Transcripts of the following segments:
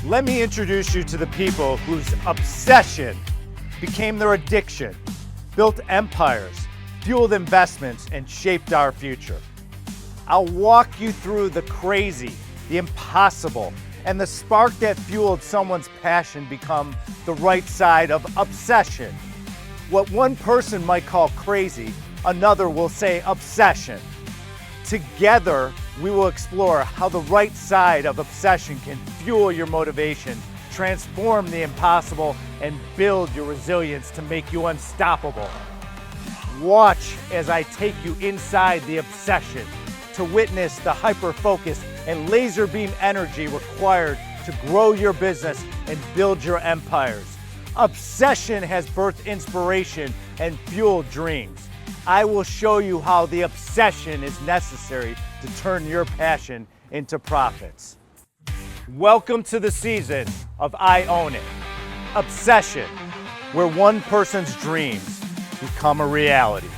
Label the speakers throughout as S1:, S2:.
S1: Let me introduce you to the people whose obsession became their addiction, built empires, fueled investments, and shaped our future. I'll walk you through the crazy, the impossible, and the spark that fueled someone's passion become the right side of obsession. What one person might call crazy, another will say obsession. Together, we will explore how the right side of obsession can fuel your motivation, transform the impossible, and build your resilience to make you unstoppable. Watch as I take you inside the obsession to witness the hyper-focus and laser beam energy required to grow your business and build your empires. Obsession has birthed inspiration and fueled dreams. I will show you how the obsession is necessary to turn your passion into profits. Welcome to the season of I Own It. Obsession, where one person's dreams become a reality.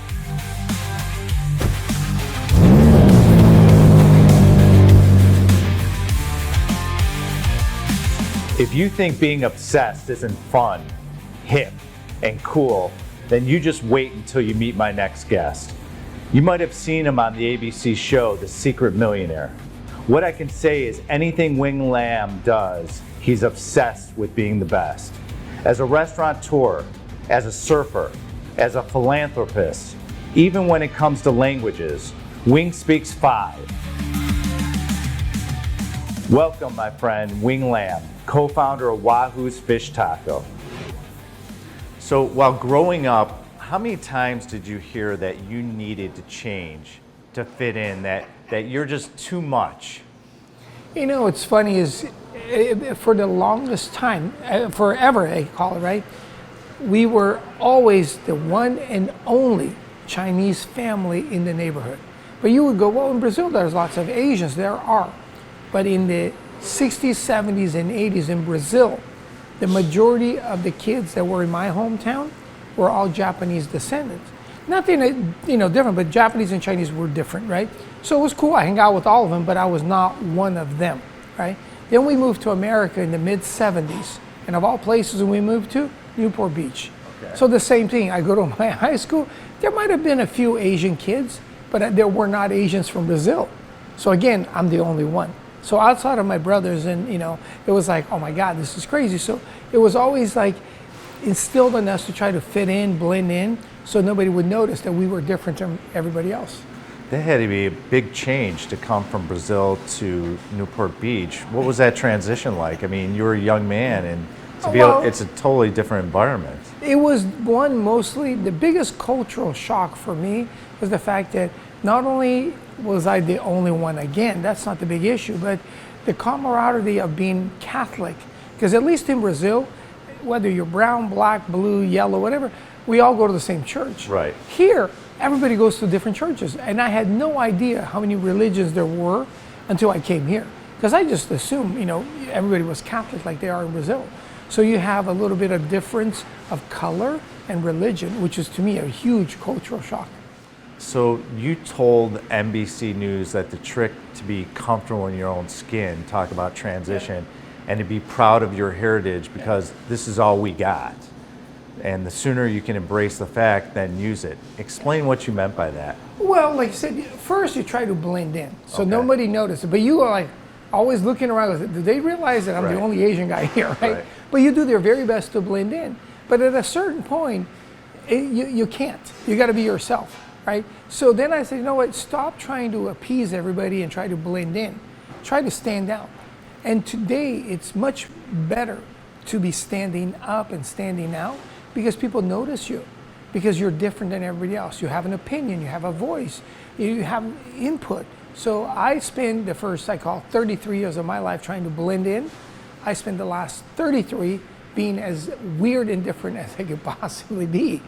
S1: If you think being obsessed isn't fun, hip, and cool, then you just wait until you meet my next guest. You might have seen him on the ABC show, The Secret Millionaire. What I can say is anything Wing Lam does, he's obsessed with being the best. As a restaurateur, as a surfer, as a philanthropist, even when it comes to languages, Wing speaks 5. Welcome, my friend, Wing Lam, co-founder of Wahoo's Fish Taco. So while growing up, how many times did you hear that you needed to change to fit in, that you're just too much?
S2: You know, what's funny is for the longest time, forever they call it, right? We were always the one and only Chinese family in the neighborhood. But you would go, well, in Brazil there's lots of Asians, there are. But in the 60s, 70s, and 80s in Brazil, the majority of the kids that were in my hometown were all Japanese descendants. Nothing, different, but Japanese and Chinese were different, right? So it was cool. I hung out with all of them, but I was not one of them, right? Then we moved to America in the mid-70s, and of all places we moved to, Newport Beach. Okay. So the same thing. I go to my high school. There might have been a few Asian kids, but there were not Asians from Brazil. So again, I'm the only one. So outside of my brothers, and it was like, oh my God, this is crazy. So it was always like instilled in us to try to fit in, blend in, so nobody would notice that we were different from everybody else.
S1: That had to be a big change to come from Brazil to Newport Beach. What was that transition like? I mean, you were a young man, and it's a totally different environment.
S2: It was mostly the biggest cultural shock for me was the fact that not only was I the only one, again, that's not the big issue, but the camaraderie of being Catholic. Because at least in Brazil, whether you're brown, black, blue, yellow, whatever, we all go to the same church.
S1: Right.
S2: Here, everybody goes to different churches. And I had no idea how many religions there were until I came here. Because I just assumed, everybody was Catholic like they are in Brazil. So you have a little bit of difference of color and religion, which is to me a huge cultural shock.
S1: So you told NBC News that the trick to be comfortable in your own skin, talk about transition, and to be proud of your heritage because this is all we got. And the sooner you can embrace the fact, then use it. Explain what you meant by that.
S2: Well, like I said, first you try to blend in, so nobody notices. But you are like always looking around. Do they realize that I'm the only Asian guy here, right? But you do their very best to blend in. But at a certain point, you can't. You got to be yourself. Right? So then I said, you know what, stop trying to appease everybody and try to blend in. Try to stand out. And today it's much better to be standing up and standing out because people notice you, because you're different than everybody else. You have an opinion, you have a voice, you have input. So I spend the first, 33 years of my life trying to blend in. I spent the last 33 being as weird and different as I could possibly be.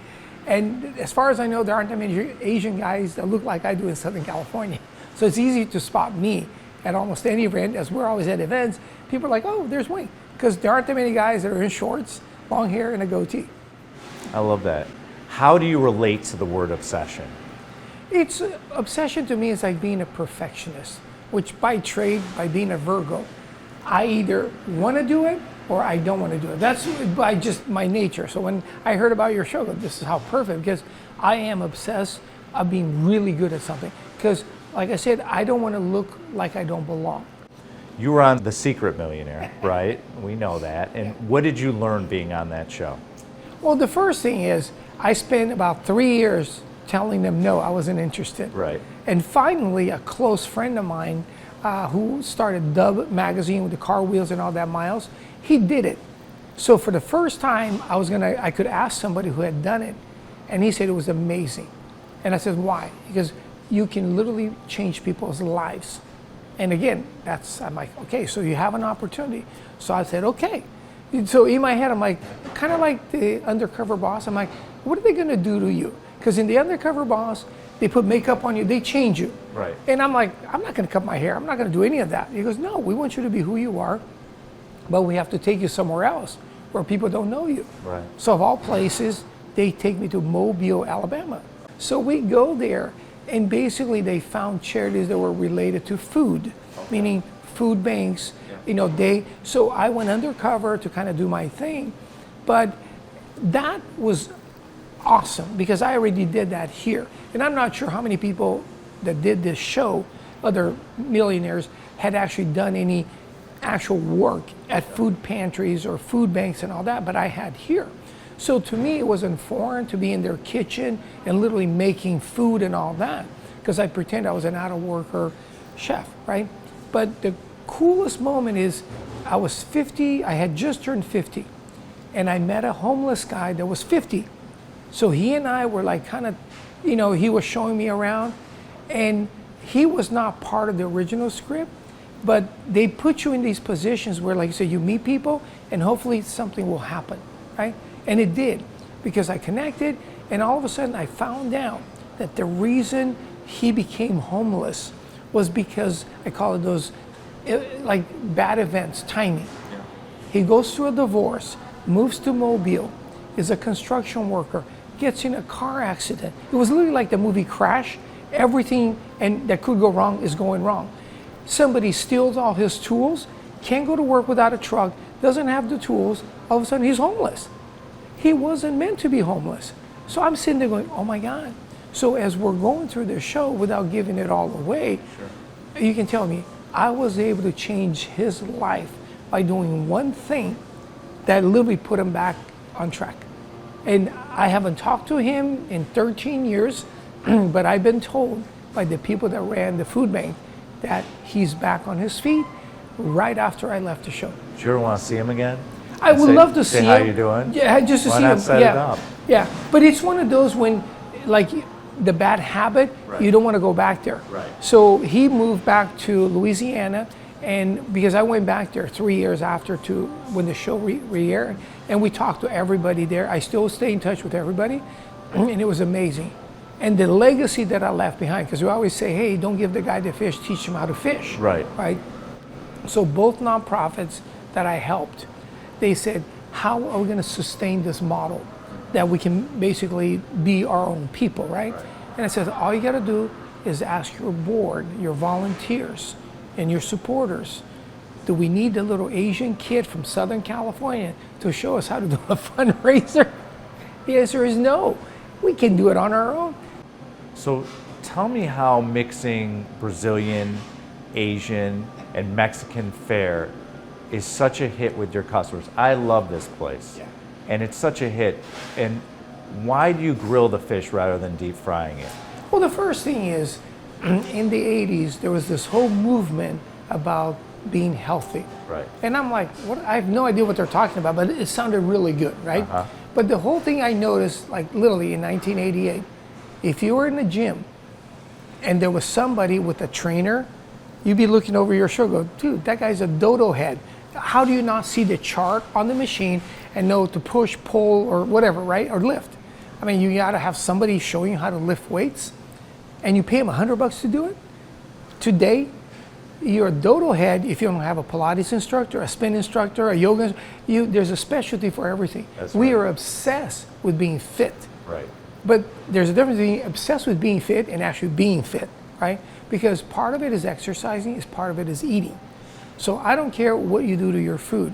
S2: And as far as I know, there aren't that many Asian guys that look like I do in Southern California. So it's easy to spot me at almost any event, as we're always at events. People are like, oh, there's Wing. Because there aren't that many guys that are in shorts, long hair, and a goatee.
S1: I love that. How do you relate to the word obsession?
S2: It's obsession to me is like being a perfectionist, which by trade, by being a Virgo, I either want to do it or I don't want to do it. That's by just my nature. So when I heard about your show, this is how perfect, because I am obsessed of being really good at something. Because like I said, I don't want to look like I don't belong.
S1: You were on The Secret Millionaire, right? We know that. And what did you learn being on that show?
S2: Well, the first thing is I spent about 3 years telling them no, I wasn't interested.
S1: Right.
S2: And finally, a close friend of mine who started Dub magazine with the car wheels and all that miles, he did it. So for the first time, I could ask somebody who had done it, and he said it was amazing. And I said, why? Because you can literally change people's lives. And again, I'm like, okay, so you have an opportunity. So I said, okay. So in my head, I'm like, kind of like the Undercover Boss. I'm like, what are they going to do to you? Because in the Undercover Boss, they put makeup on you, they change you.
S1: Right.
S2: And I'm like, I'm not going to cut my hair. I'm not going to do any of that. He goes, no, we want you to be who you are, but we have to take you somewhere else where people don't know you.
S1: Right.
S2: So of all places, they take me to Mobile, Alabama. So we go there, and basically they found charities that were related to food, meaning food banks. So I went undercover to kind of do my thing, but that was awesome because I already did that here. And I'm not sure how many people that did this show, other millionaires, had actually done any actual work at food pantries or food banks and all that, but I had here. So to me, it wasn't foreign to be in their kitchen and literally making food and all that, because I pretend I was an out-of-worker chef, right? But the coolest moment is I was 50, I had just turned 50, and I met a homeless guy that was 50. So he and I were like kind of, he was showing me around, and he was not part of the original script, but they put you in these positions where, like you say, you meet people and hopefully something will happen, right? And it did, because I connected, and all of a sudden I found out that the reason he became homeless was because, I call it those like bad events, timing. Yeah. He goes through a divorce, moves to Mobile, is a construction worker, gets in a car accident. It was literally like the movie Crash. Everything and that could go wrong is going wrong. Somebody steals all his tools, can't go to work without a truck, doesn't have the tools, all of a sudden he's homeless. He wasn't meant to be homeless. So I'm sitting there going, oh my God. So as we're going through this show, without giving it all away, sure, you can tell me, I was able to change his life by doing one thing that literally put him back on track. And I haven't talked to him in 13 years, but I've been told by the people that ran the food bank that he's back on his feet right after I left the show.
S1: Do you ever want to see him again?
S2: I would love to see him.
S1: How you doing?
S2: Yeah, just to
S1: Why
S2: see
S1: not
S2: him.
S1: Set
S2: yeah,
S1: it up?
S2: Yeah, but it's one of those when, like, the bad habit,
S1: right,
S2: you don't want to go back there.
S1: Right.
S2: So he moved back to Louisiana, and because I went back there 3 years after to when the show re-aired, and we talked to everybody there. I still stay in touch with everybody, and it was amazing. And the legacy that I left behind, because we always say, hey, don't give the guy the fish, teach him how to fish.
S1: Right.
S2: Right. So both nonprofits that I helped, they said, how are we going to sustain this model that we can basically be our own people, right? And I said, all you got to do is ask your board, your volunteers, and your supporters, do we need a little Asian kid from Southern California to show us how to do a fundraiser? The answer is no. We can do it on our own.
S1: So tell me how mixing Brazilian, Asian, and Mexican fare is such a hit with your customers. I love this place, yeah, and it's such a hit. And why do you grill the fish rather than deep frying it?
S2: Well, the first thing is, in the 80s, there was this whole movement about being healthy.
S1: Right.
S2: And I'm like, what? I have no idea what they're talking about, but it sounded really good, right?
S1: Uh-huh.
S2: But the whole thing I noticed, like literally in 1988, if you were in the gym and there was somebody with a trainer, you'd be looking over your shoulder, go, dude, that guy's a dodo head. How do you not see the chart on the machine and know to push, pull, or whatever, right? Or lift? I mean, you got to have somebody showing you how to lift weights, and you pay them $100 to do it. Today, you're a dodo head if you don't have a Pilates instructor, a spin instructor, a yoga. There's a specialty for everything. We are obsessed with being fit.
S1: Right.
S2: But there's a difference between obsessed with being fit and actually being fit, right? Because part of it is exercising, part of it is eating. So I don't care what you do to your food.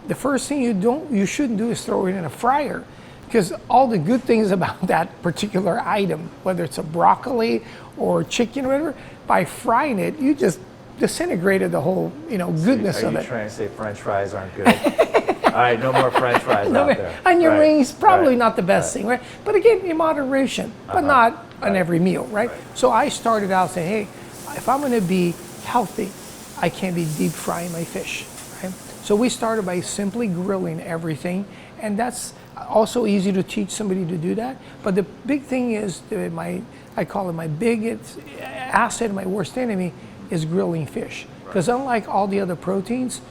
S2: The first thing you shouldn't do is throw it in a fryer, because all the good things about that particular item, whether it's a broccoli or chicken or whatever, by frying it, you just disintegrated the whole, goodness of it.
S1: Are you trying to say French fries aren't good? All right, no more French fries out there.
S2: Onion rings, probably not the best thing, right? But again, in moderation, but not on every meal, right? So I started out saying, hey, if I'm going to be healthy, I can't be deep frying my fish, right? So we started by simply grilling everything, and that's also easy to teach somebody to do that. But the big thing is, I call it my biggest asset, my worst enemy, is grilling fish. Because unlike all the other proteins,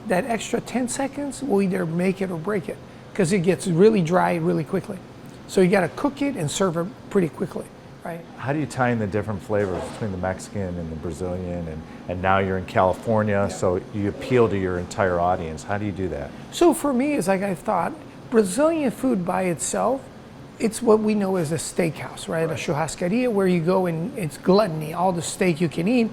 S2: that extra 10 seconds will either make it or break it, because it gets really dry really quickly. So you got to cook it and serve it pretty quickly, right?
S1: How do you tie in the different flavors between the Mexican and the Brazilian, and now you're in California, so you appeal to your entire audience? How do you do that?
S2: So for me, it's like I thought, Brazilian food by itself, it's what we know as a steakhouse, right? A churrascaria, where you go and it's gluttony, all the steak you can eat.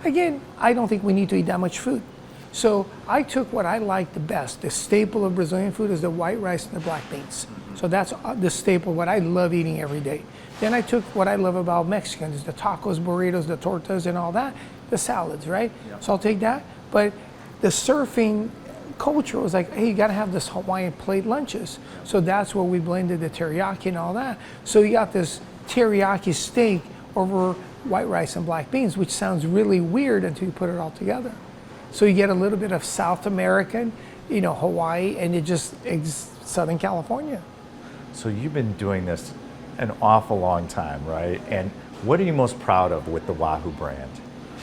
S2: Again, I don't think we need to eat that much food. So I took what I like the best. The staple of Brazilian food is the white rice and the black beans. So that's the staple, what I love eating every day. Then I took what I love about Mexicans, the tacos, burritos, the tortas and all that, the salads, right? So I'll take that. But the surfing culture was like, hey, you gotta have this Hawaiian plate lunches. So that's where we blended the teriyaki and all that. So you got this teriyaki steak over white rice and black beans, which sounds really weird until you put it all together. So you get a little bit of South American, Hawaii, and it just Southern California.
S1: So you've been doing this an awful long time, right? And what are you most proud of with the Wahoo brand?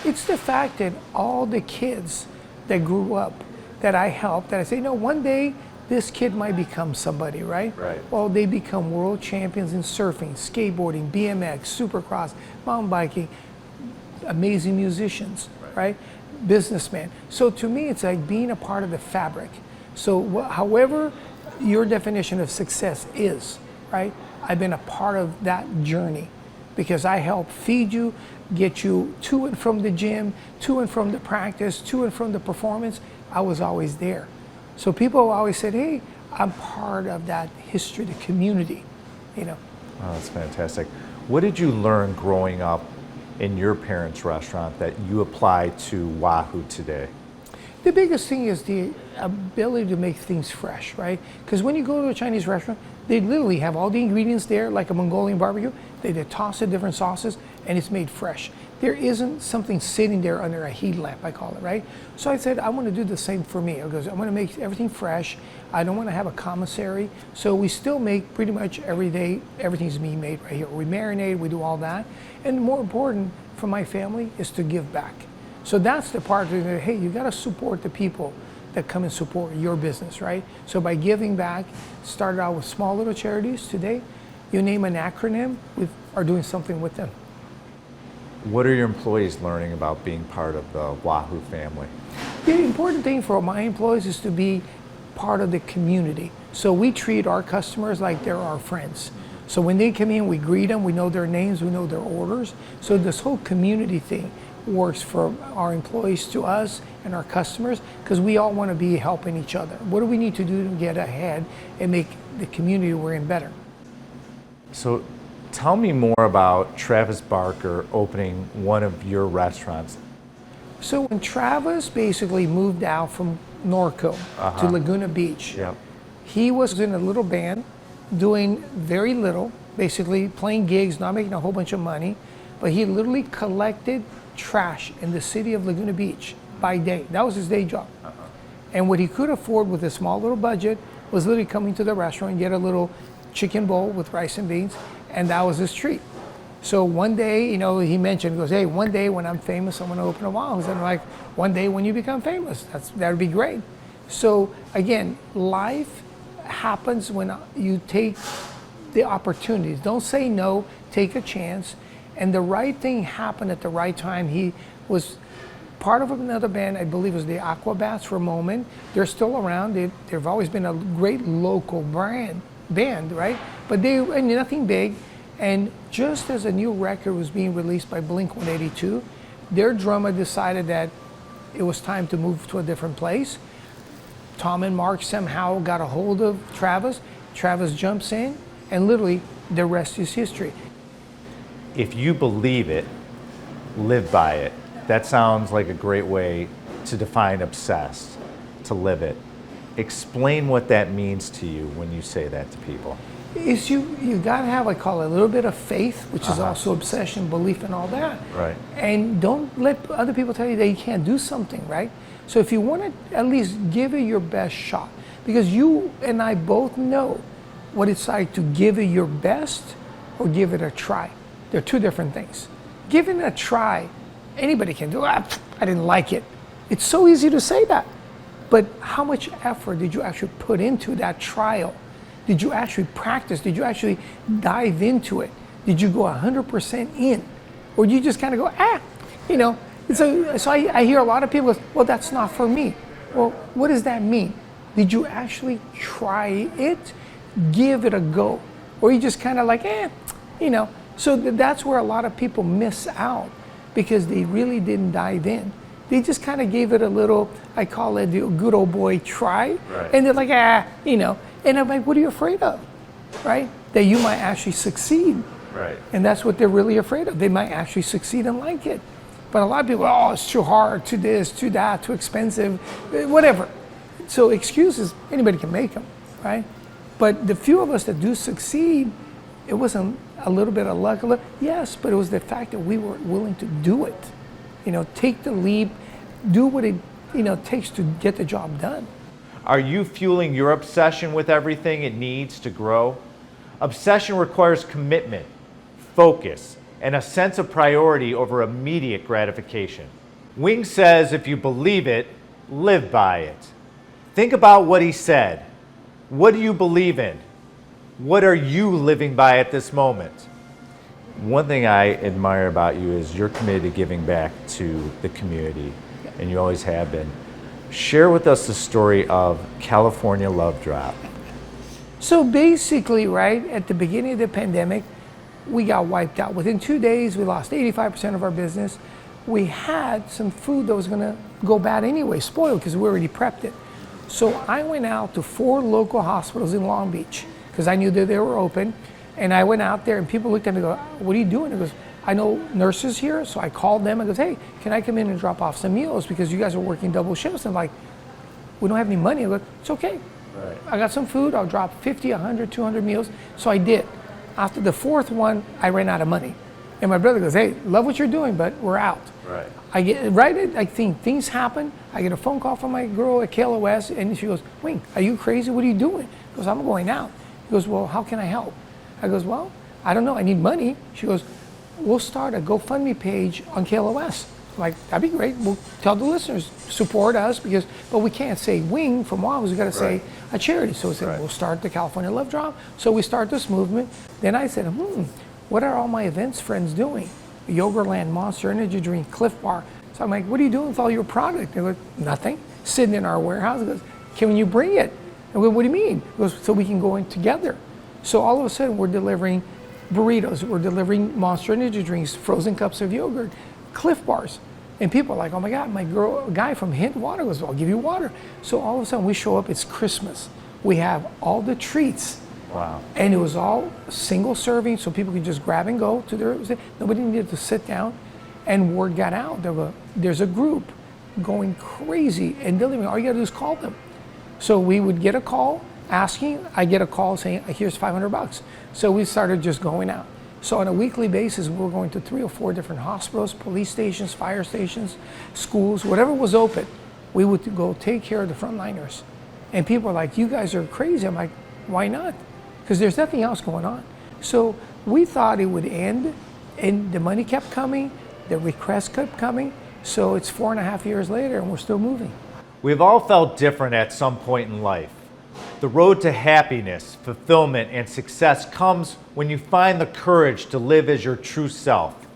S2: It's the fact that all the kids that grew up that I helped, that I say, one day this kid might become somebody, right?
S1: Right.
S2: Well, they become world champions in surfing, skateboarding, BMX, supercross, mountain biking, amazing musicians, right? Businessmen. So to me, it's like being a part of the fabric. So however your definition of success is, right? I've been a part of that journey, because I help feed you, get you to and from the gym, to and from the practice, to and from the performance. I was always there. So people always said, hey, I'm part of that history, the community, Oh,
S1: that's fantastic. What did you learn growing up in your parents' restaurant that you apply to Wahoo today?
S2: The biggest thing is the ability to make things fresh, right? Because when you go to a Chinese restaurant, they literally have all the ingredients there, like a Mongolian barbecue. They toss in different sauces, and it's made fresh. There isn't something sitting there under a heat lamp, I call it, right? So I said, I want to do the same for me. I want to make everything fresh. I don't want to have a commissary. So we still make pretty much every day, everything's being made right here. We marinate, we do all that. And more important for my family is to give back. So that's the part that, hey, you got to support the people that come and support your business, right? So by giving back, started out with small little charities. Today, you name an acronym, we are doing something with them.
S1: What are your employees learning about being part of the Wahoo family?
S2: The important thing for my employees is to be part of the community. So we treat our customers like they're our friends. So when they come in, we greet them, we know their names, we know their orders. So this whole community thing works for our employees to us and our customers, because we all want to be helping each other. What do we need to do to get ahead and make the community we're in better?
S1: So tell me more about Travis Barker opening one of your restaurants.
S2: So when Travis basically moved out from Norco to Laguna Beach, he was in a little band doing very little, basically playing gigs, not making a whole bunch of money, but he literally collected trash in the city of Laguna Beach by day. That was his day job. And what he could afford with a small little budget was literally coming to the restaurant and get a little chicken bowl with rice and beans, and that was his treat. So one day, he mentioned, he goes, hey, one day when I'm famous, I'm going to open a Wahoo. And I'm like, one day when you become famous, that would be great. So again, life happens when you take the opportunities. Don't say no, take a chance. And the right thing happened at the right time. He was part of another band, I believe it was the Aquabats for a moment. They're still around. They've always been a great local band, right? But and nothing big. And just as a new record was being released by Blink-182, their drummer decided that it was time to move to a different place. Tom and Mark somehow got a hold of Travis. Travis jumps in, and literally the rest is history.
S1: If you believe it, live by it. That sounds like a great way to define obsessed, to live it. Explain what that means to you when you say that to people.
S2: Is you gotta have, I call it, a little bit of faith, which is also obsession, belief, and all that.
S1: Right.
S2: And don't let other people tell you that you can't do something, right? So if you want to at least give it your best shot, because you and I both know what it's like to give it your best or give it a try. They're two different things. Giving it a try, anybody can do. I didn't like it. It's so easy to say that. But how much effort did you actually put into that trial? Did you actually practice? Did you actually dive into it? Did you go 100% in? Or did you just kind of go, you know? So I hear a lot of people go, well, that's not for me. Well, what does that mean? Did you actually try it? Give it a go? Or you just kind of like, you know? So that's where a lot of people miss out because they really didn't dive in. They just kind of gave it a little, I call it the good old boy try.
S1: Right.
S2: And they're like, you know. And I'm like, what are you afraid of? Right? That you might actually succeed.
S1: Right.
S2: And that's what they're really afraid of. They might actually succeed and like it. But a lot of people, oh, it's too hard, too this, too that, too expensive, whatever. So excuses, anybody can make them, right? But the few of us that do succeed, it wasn't a little bit of luck. Yes, but it was the fact that we were willing to do it. You know, take the leap, do what it takes to get the job done.
S1: Are you fueling your obsession with everything it needs to grow? Obsession requires commitment, focus, and a sense of priority over immediate gratification. Wing says if you believe it, live by it. Think about what he said. What do you believe in? What are you living by at this moment? One thing I admire about you is you're committed to giving back to the community, and you always have been. Share with us the story of California Love Drop.
S2: So basically, right, at the beginning of the pandemic, we got wiped out. Within 2 days, we lost 85% of our business. We had some food that was gonna go bad anyway, spoiled, because we already prepped it. So I went out to 4 local hospitals in Long Beach, because I knew that they were open. And I went out there and people looked at me and go, what are you doing? He goes, I know nurses here. So I called them and goes, hey, can I come in and drop off some meals because you guys are working double shifts? And I'm like, we don't have any money. I go, it's okay.
S1: Right.
S2: I got some food. I'll drop 50, 100, 200 meals. So I did. After the 4th one, I ran out of money. And my brother goes, hey, love what you're doing, but we're out.
S1: Right.
S2: I think things happen. I get a phone call from my girl at KLOS and she goes, Wing, are you crazy? What are you doing? He goes, I'm going out. He goes, well, how can I help? I goes, well, I don't know, I need money. She goes, we'll start a GoFundMe page on KLOS. I'm like, that'd be great. We'll tell the listeners, support us, but we can't say Wing from Wahoo, we gotta say a charity. So we said, we'll start the California Love Drop. So we start this movement. Then I said, what are all my events friends doing? Yogurtland, Monster Energy Drink, Cliff Bar. So I'm like, what are you doing with all your product? They go, nothing, sitting in our warehouse. He goes, can you bring it? I go, what do you mean? He goes, so we can go in together. So all of a sudden we're delivering burritos, we're delivering Monster Energy drinks, frozen cups of yogurt, Cliff Bars. And people are like, oh my God, guy from Hint Water goes, I'll give you water. So all of a sudden we show up, it's Christmas. We have all the treats.
S1: Wow.
S2: And it was all single serving, so people could just grab and go to their, nobody needed to sit down. And word got out, there's a group going crazy and delivering, all you gotta do is call them. So we would get a call, asking, I get a call saying, here's $500. So we started just going out. So on a weekly basis, we were going to 3 or 4 different hospitals, police stations, fire stations, schools, whatever was open. We would go take care of the frontliners. And people are like, you guys are crazy. I'm like, why not? Because there's nothing else going on. So we thought it would end, and the money kept coming, the requests kept coming. So it's 4.5 years later, and we're still moving.
S1: We've all felt different at some point in life. The road to happiness, fulfillment, and success comes when you find the courage to live as your true self.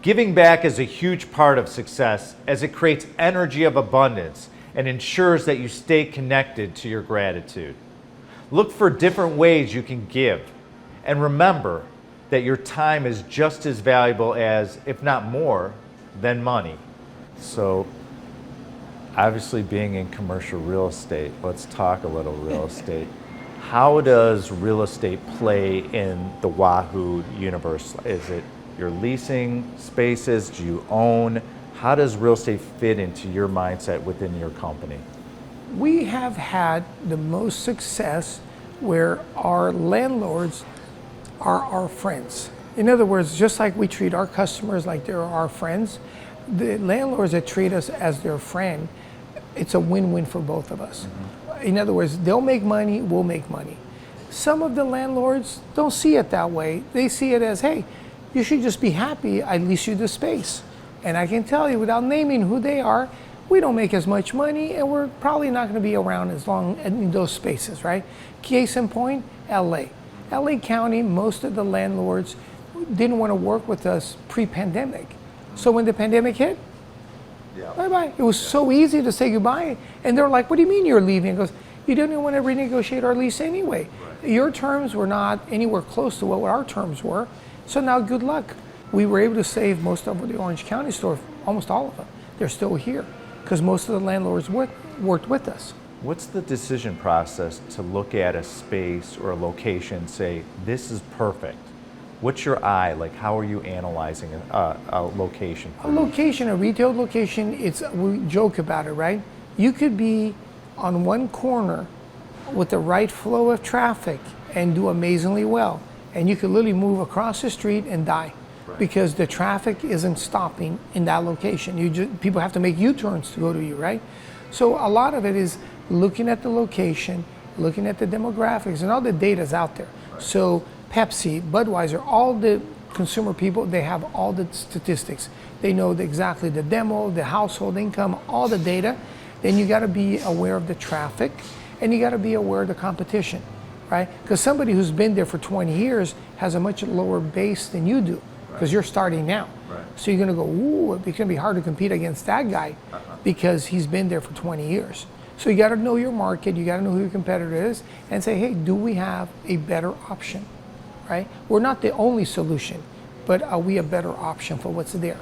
S1: Giving back is a huge part of success as it creates energy of abundance and ensures that you stay connected to your gratitude. Look for different ways you can give, and remember that your time is just as valuable as, if not more, than money. So, obviously being in commercial real estate, let's talk a little real estate. How does real estate play in the Wahoo universe? Is it you're leasing spaces? Do you own? How does real estate fit into your mindset within your company?
S2: We have had the most success where our landlords are our friends. In other words, just like we treat our customers like they're our friends, the landlords that treat us as their friend, it's a win-win for both of us. In other words, they'll make money, we'll make money. Some of the landlords don't see it that way. They see it as, hey, you should just be happy I lease you the space. And I can tell you, without naming who they are, we don't make as much money and we're probably not going to be around as long in those spaces, right? Case in point, LA. LA County, most of the landlords didn't want to work with us pre-pandemic. So when the pandemic hit, bye-bye. It was so easy to say goodbye. And they're like, what do you mean you're leaving? It goes, you didn't even want to renegotiate our lease anyway. Right. Your terms were not anywhere close to what our terms were. So now good luck. We were able to save most of the Orange County store, almost all of them. They're still here because most of the landlords worked with us.
S1: What's the decision process to look at a space or a location and say, this is perfect? What's your eye? Like, how are you analyzing a location?
S2: A location, a retail location, we joke about it, right? You could be on one corner with the right flow of traffic and do amazingly well. And you could literally move across the street and die because the traffic isn't stopping in that location. People have to make U-turns to go to you, right? So a lot of it is looking at the location, looking at the demographics, and all the data's out there. So Pepsi, Budweiser, all the consumer people, they have all the statistics. They know exactly the demo, the household income, all the data. Then you got to be aware of the traffic and you got to be aware of the competition, right? Because somebody who's been there for 20 years has a much lower base than you do because you're starting now. Right. So you're going to go, ooh, it's going to be hard to compete against that guy because he's been there for 20 years. So you got to know your market, you got to know who your competitor is and say, hey, do we have a better option? Right? We're not the only solution, but are we a better option for what's there?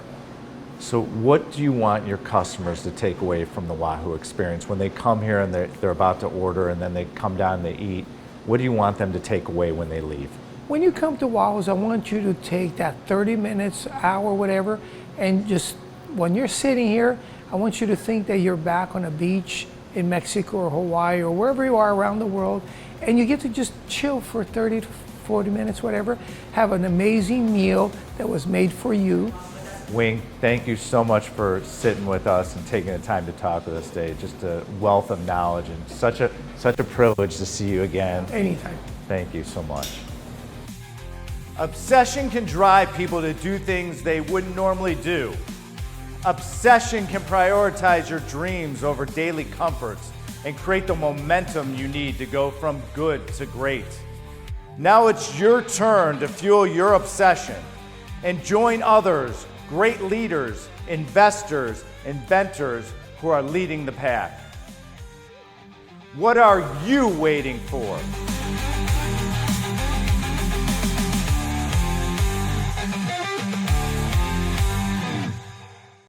S1: So what do you want your customers to take away from the Wahoo experience? When they come here and they're about to order and then they come down and they eat, what do you want them to take away when they leave?
S2: When you come to Wahoo's, I want you to take that 30 minutes, hour, whatever, and just, when you're sitting here, I want you to think that you're back on a beach in Mexico or Hawaii or wherever you are around the world, and you get to just chill for 30 to 40 minutes, whatever, have an amazing meal that was made for you.
S1: Wing, thank you so much for sitting with us and taking the time to talk with us today. Just a wealth of knowledge and such a privilege to see you again.
S2: Anytime.
S1: Thank you so much. Obsession can drive people to do things they wouldn't normally do. Obsession can prioritize your dreams over daily comforts and create the momentum you need to go from good to great. Now it's your turn to fuel your obsession and join others, great leaders, investors, inventors who are leading the pack. What are you waiting for?